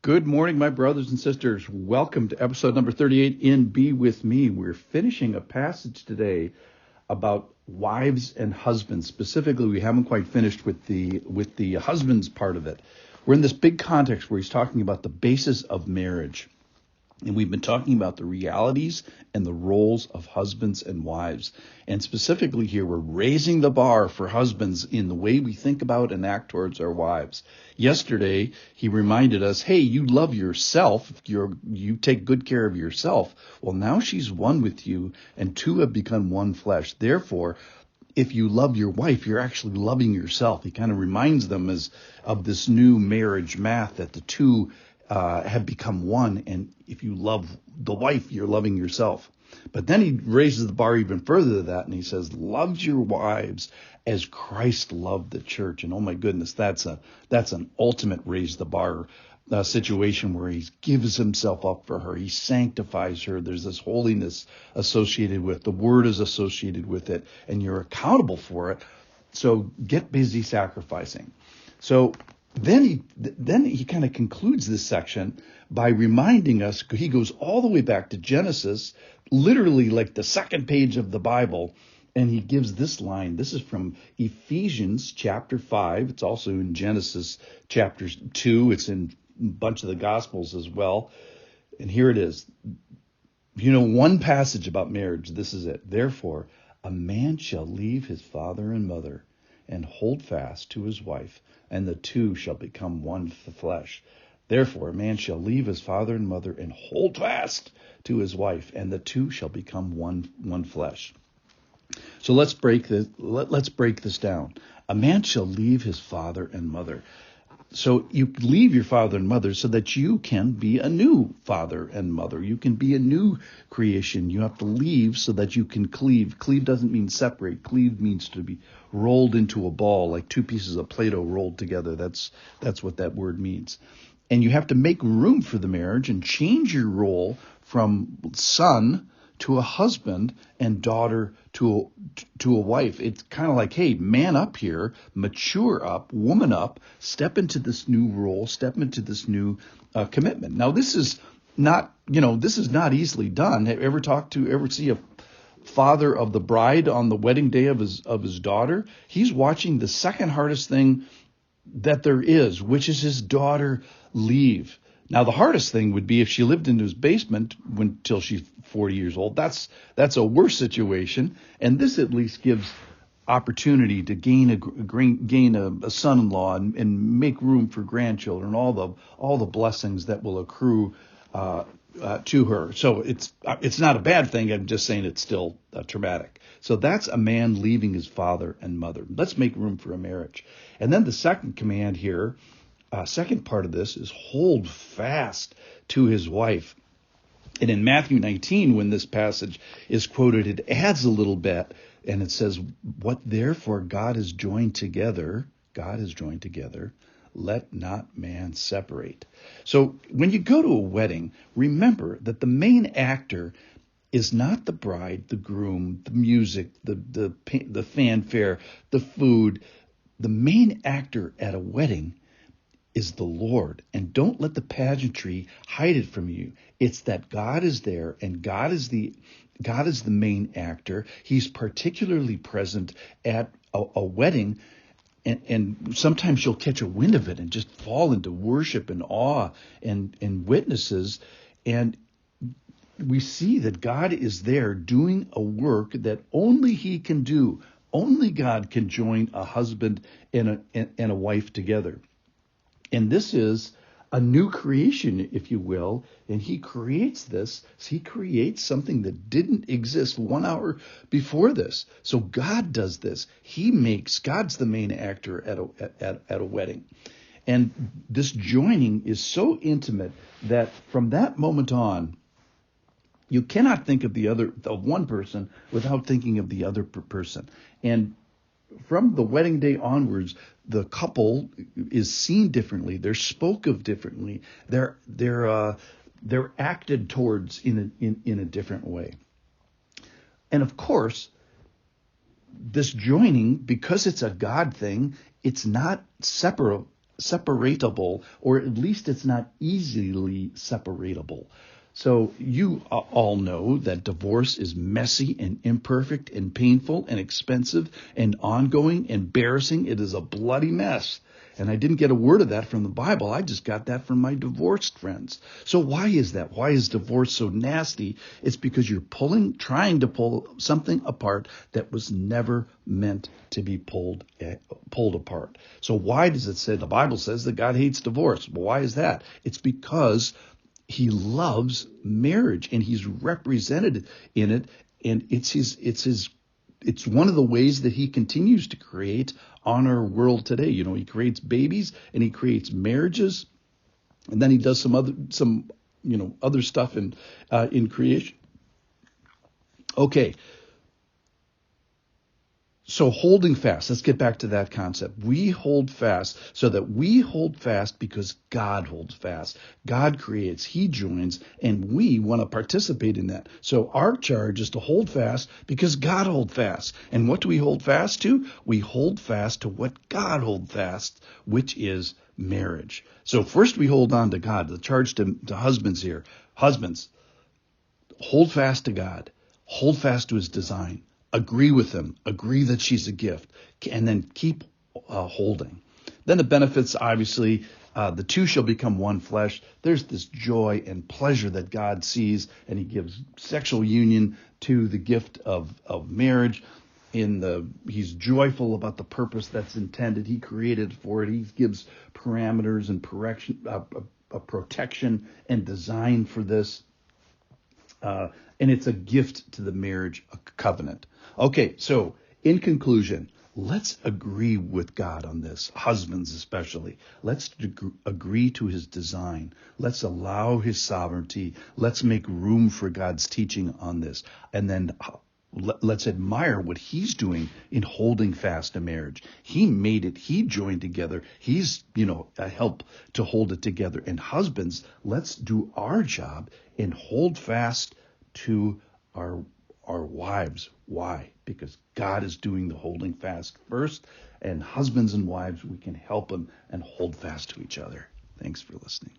Good morning, my brothers and sisters. Welcome to episode number 38 in Be With Me. We're finishing a passage today about wives and husbands. Specifically, we haven't quite finished with the husbands part of it. We're in this big context where he's talking about the basis of marriage. And we've been talking about the realities and the roles of husbands and wives. And specifically here, we're raising the bar for husbands in the way we think about and act towards our wives. Yesterday, he reminded us, hey, you love yourself. You take good care of yourself. Well, now she's one with you, and two have become one flesh. Therefore, if you love your wife, you're actually loving yourself. He kind of reminds them of this new marriage math that the two have become one, and if you love the wife, you're loving yourself. But then he raises the bar even further than that, and he says, love your wives as Christ loved the church. And oh my goodness, that's an ultimate raise the bar situation where he gives himself up for her. He sanctifies her. There's this holiness associated with it. The word is associated with it, and you're accountable for it. So get busy sacrificing. So then he kind of concludes this section by reminding us, he goes all the way back to Genesis, literally like the second page of the Bible, and he gives this line. This is from Ephesians chapter 5. It's also in Genesis chapter 2. It's in a bunch of the Gospels as well. And here it is. One passage about marriage. This is it. Therefore, a man shall leave his father and mother and hold fast to his wife, and the two shall become one flesh. Therefore, a man shall leave his father and mother and hold fast to his wife, and the two shall become one flesh. So let's break this down. A man shall leave his father and mother. So you leave your father and mother so that you can be a new father and mother. You can be a new creation. You have to leave so that you can cleave. Cleave doesn't mean separate. Cleave means to be rolled into a ball, like two pieces of Play-Doh rolled together. That's what that word means. And you have to make room for the marriage and change your role from son to a husband and daughter to a wife. It's kind of like, hey, man up here, mature up, woman up, step into this new role, step into this new commitment. Now, this is not easily done. Have you ever see a father of the bride on the wedding day of his daughter? He's watching the second hardest thing that there is, which is his daughter leave. Now, the hardest thing would be if she lived in his basement until she's 40 years old. That's a worse situation. And this at least gives opportunity to gain a son-in-law and make room for grandchildren, all the blessings that will accrue to her. So it's not a bad thing. I'm just saying it's still traumatic. So that's a man leaving his father and mother. Let's make room for a marriage. And then the second command here, second part of this is hold fast to his wife. And in Matthew 19, when this passage is quoted, it adds a little bit, and it says, what therefore God has joined together, let not man separate. So when you go to a wedding, remember that the main actor is not the bride, the groom, the music, the fanfare, the food. The main actor at a wedding is the Lord. And don't let the pageantry hide it from you. It's that God is there, and God is the main actor. He's particularly present at a wedding, and sometimes you'll catch a wind of it and just fall into worship and awe and witnesses. And we see that God is there doing a work that only he can do. Only God can join a husband and a wife together. And this is a new creation, if you will, and he creates this. He creates something that didn't exist 1 hour before this. So God does this. God's the main actor at a wedding. And this joining is so intimate that from that moment on, you cannot think of one person without thinking of the other person. And from the wedding day onwards, the couple is seen differently. They're spoke of differently. They're acted towards in a different way. And of course, this joining, because it's a God thing, it's not separate separatable, or at least it's not easily separatable. So you all know that divorce is messy and imperfect and painful and expensive and ongoing, embarrassing. It is a bloody mess. And I didn't get a word of that from the Bible. I just got that from my divorced friends. So why is that? Why is divorce so nasty? It's because you're trying to pull something apart that was never meant to be pulled apart. So why does it say, the Bible says that God hates divorce? Well, why is that? It's because he loves marriage and he's represented in it. And it's one of the ways that he continues to create on our world today. You know, he creates babies and he creates marriages, and then he does some other stuff in creation. Okay. So holding fast, let's get back to that concept. We hold fast so that we hold fast because God holds fast. God creates, he joins, and we want to participate in that. So our charge is to hold fast because God holds fast. And what do we hold fast to? We hold fast to what God holds fast, which is marriage. So first we hold on to God. The charge to husbands here. Husbands, hold fast to God. Hold fast to his design. Agree with him. Agree that she's a gift. And then keep holding. Then the benefits, obviously, the two shall become one flesh. There's this joy and pleasure that God sees, and he gives sexual union to the gift of marriage. He's joyful about the purpose that's intended. He created for it. He gives parameters and protection and design for this. And it's a gift to the marriage covenant. Okay, so in conclusion, let's agree with God on this, husbands especially. Let's agree to his design. Let's allow his sovereignty. Let's make room for God's teaching on this. And then let's admire what he's doing in holding fast to marriage. He made it. He joined together. He's, a help to hold it together. And husbands, let's do our job and hold fast to our wives. Why? Because God is doing the holding fast first, and husbands and wives, we can help them and hold fast to each other. Thanks for listening.